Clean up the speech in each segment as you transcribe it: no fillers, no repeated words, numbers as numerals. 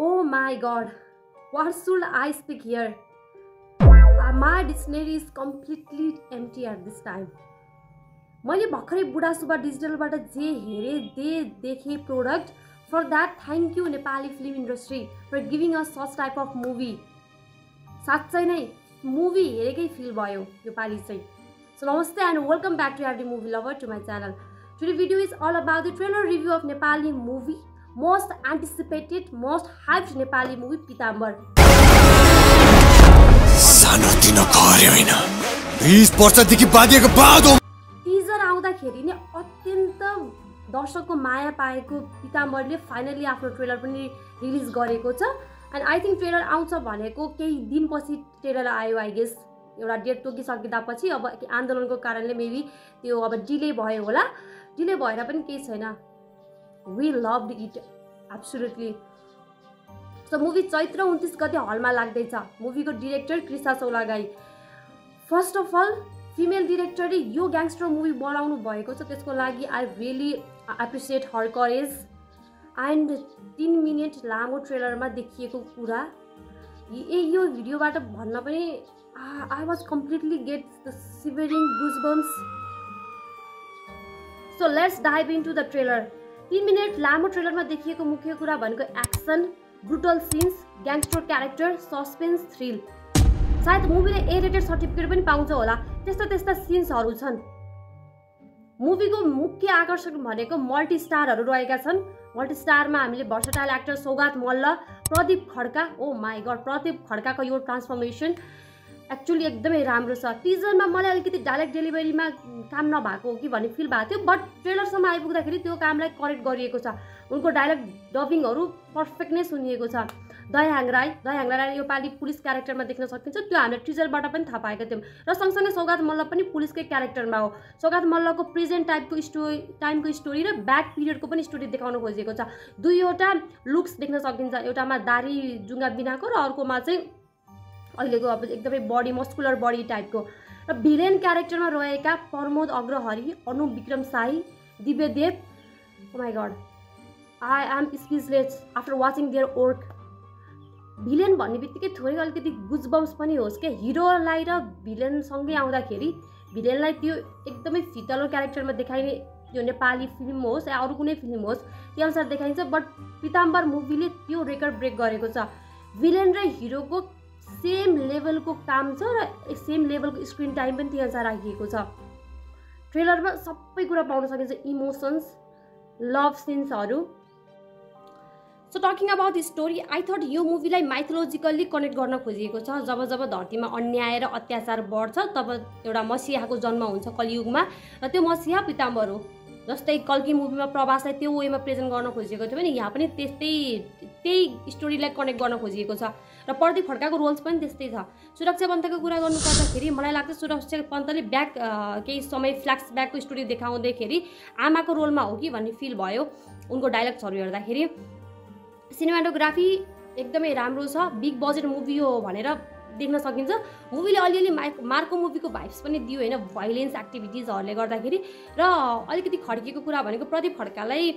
Oh my god, what should I speak here? My dictionary is completely empty at this time. मैले भर्खरै बुढा सुब्बा डिजिटलबाट जे हेरे देखे product for that thank you Nepali film industry for giving us such type of movie साँच्चै नै movie हेरेकै feel भयो यो पालि चाहिँ so namaste and welcome back to every movie lover to my channel today video is all about the trailer review of Nepali movie most anticipated most hyped Nepali movie Pitambar सानोतिनो कार्य होइन 20 वर्षदेखि बाँधिएको बाँधो टिजर आउँदाखेरि नै अत्यन्त दर्शकको माया पाएको पिताम्बरले फाइनली आफ्नो ट्रेलर पनि रिलिज गरेको छ एन्ड आई थिङ्क ट्रेलर आउँछ भनेको केही दिनपछि ट्रेलर आयो आई गेस एउटा डेट तोकिसकिँदापछि अब आन्दोलनको कारणले मेबी त्यो अब डिले भयो होला डिले भएर पनि केही छैन we loved it absolutely so movie चैत्र 29 गते हलमा लाग्दैछ मुभीको director Krishna Chaulagain first of all female डिरेक्टरले यो ग्याङ्स्टर मुभी बनाउनु भएको छ त्यसको लागि I really appreciate her courage and 3 minute लामो ट्रेलरमा देखिएको कुरा यो भिडियोबाट भन्न पनि I was completely get the shivering goosebumps so let's dive into the trailer 3 minute लामो ट्रेलरमा देखिएको मुख्य कुरा भनेको action brutal since gangster character suspense thrill सायद मुभीले ए रेटेड सर्टिफिकेट पनि पाउँछ होला त्यस्ता सिन्सहरू छन् मुभीको मुख्य आकर्षक भनेको मल्टिस्टारहरू रहेका छन् मल्टिस्टारमा हामीले versatile actor Saugat Malla Pradeep Khadka oh my god Pradeep खड्काको यो ट्रान्सफर्मेसन एक्चुअली एकदमै राम्रो छ टिजरमा मलाई अलिकति डाइरेक्ट डेलिभरीमा काम नभएको हो कि भन्ने फिल भएको थियो बट ट्रेलरसम्म आइपुग्दाखेरि त्यो कामलाई करेक्ट गरिएको छ उनको डाइरेक्ट डबिङहरू पर्फेक्ट नै सुनिएको छ दयाहाङ राई यो पालि पुलिस क्यारेक्टरमा देख्न सकिन्छ त्यो हामीले टिजरबाट पनि थाहा पाएका थियौँ र सँगसँगै सौगात मल्ल पनि पुलिसकै क्यारेक्टरमा हो सौगात मल्लको प्रेजेन्ट टाइमको स्टोरी र ब्याक पिरियडको पनि स्टोरी देखाउन खोजेको छ दुईवटा लुक्स देख्न सकिन्छ एउटामा दारी जुङ्गा बिनाको र अर्कोमा चाहिँ अहिलेको अब एकदमै बडी मस्कुलर बडी टाइपको र भिलेन क्यारेक्टरमा रहेका प्रमोद अग्रहरी अनुप विक्रम साई दिव्यदेव oh my god I am speechless after watching their work villain भन्ने बित्तिकै थोरै अलिकति गुजबम्स पनि होस् क्या हिरोलाई र भिलेनसँगै आउँदाखेरि भिलेनलाई त्यो एकदमै फितलो क्यारेक्टरमा देखाइने त्यो नेपाली फिल्म होस् या अरू कुनै फिल्म होस् त्यो अनुसार देखाइन्छ बट पिताम्बर मुभीले त्यो रेकर्ड ब्रेक गरेको छ भिलेन र हिरोको सेम लेभलको काम छ र सेम लेभलको स्क्रिन टाइम पनि त्यही अनुसार राखिएको छ ट्रेलरमा सबै कुरा पाउन सकिन्छ इमोसन्स लभ सिन्सहरू so talking about the story I thought यो मुभीलाई माइथोलोजिकल्ली कनेक्ट गर्न खोजिएको छ जब जब धरतीमा अन्याय र अत्याचार बढ्छ तब एउटा मसिहाको जन्म हुन्छ कलियुगमा र त्यो मसिहा पिताम्बर हो जस्तै कल्की मुभीमा प्रवासलाई त्यो वेमा प्रेजेन्ट गर्न खोजिएको थियो भने यहाँ पनि त्यही स्टोरीलाई कनेक्ट गर्न खोजिएको छ र प्रदीप खड्काको रोल्स पनि त्यस्तै छ सुरक्षा पन्तको कुरा गर्नुपर्दाखेरि मलाई लाग्छ सुरक्षा पन्तले केही समय फ्ल्यासब्याकको स्टोरी देखाउँदाखेरि आमाको रोलमा हो कि भन्ने फिल भयो उनको डायलग्सहरू हेर्दाखेरि सिनेमाटोग्राफी एकदमै राम्रो छ बिग बजेट मुभी हो भनेर देख्न सकिन्छ मुभीले अलिअलि मार्को मुभीको भाइब्स पनि दियो होइन भाइलेन्स एक्टिभिटिजहरूले गर्दाखेरि र अलिकति खड्किएको कुरा भनेको प्रदीप खड्कालाई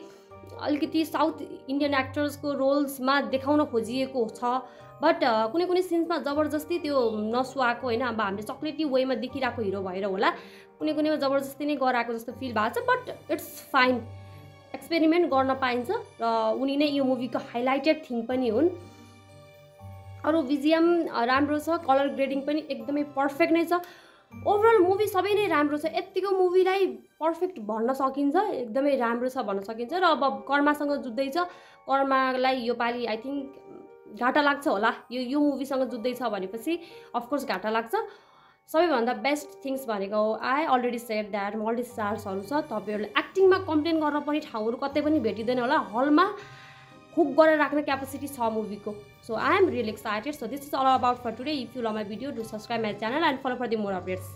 अलिकति साउथ इन्डियन एक्टर्सको रोल्समा देखाउन खोजिएको छ बट कुनै सिन्समा जबरजस्ती त्यो नसुहाएको होइन अब हामीले चक्लेटी वेमा देखिरहेको हिरो भएर होला कुनैमा जबरजस्ती नै गराएको जस्तो फिल भएको छ बट इट्स फाइन एक्सपेरिमेन्ट गर्न पाइन्छ र उनी नै यो मुभीको हाइलाइटेड थिङ पनि हुन् अरू भिजिएम राम्रो छ कलर ग्रेडिङ पनि एकदमै पर्फेक्ट नै छ ओभरअल मुभी सबै नै राम्रो छ यत्तिको मुभीलाई पर्फेक्ट भन्न सकिन्छ एकदमै राम्रो छ भन्न सकिन्छ र अब कर्मासँग जुत्दैछ कर्मालाई यो पालि आई थिङ्क घाटा लाग्छ होला यो मुभीसँग जुत्दैछ भनेपछि अफकोर्स घाटा लाग्छ सबैभन्दा बेस्ट थिङ्स भनेको आई अलरेडी सेड द्याट मल्टिस्टार्सहरू छ तपाईँहरूले एक्टिङमा कम्प्लेन गर्न पनि ठाउँहरू कतै पनि भेटिँदैन होला हलमा हुक गरेर राख्ने क्यापेसिटी छ मुभीको so I am really excited so this is all about for today if you love my video do subscribe my channel and follow for the more updates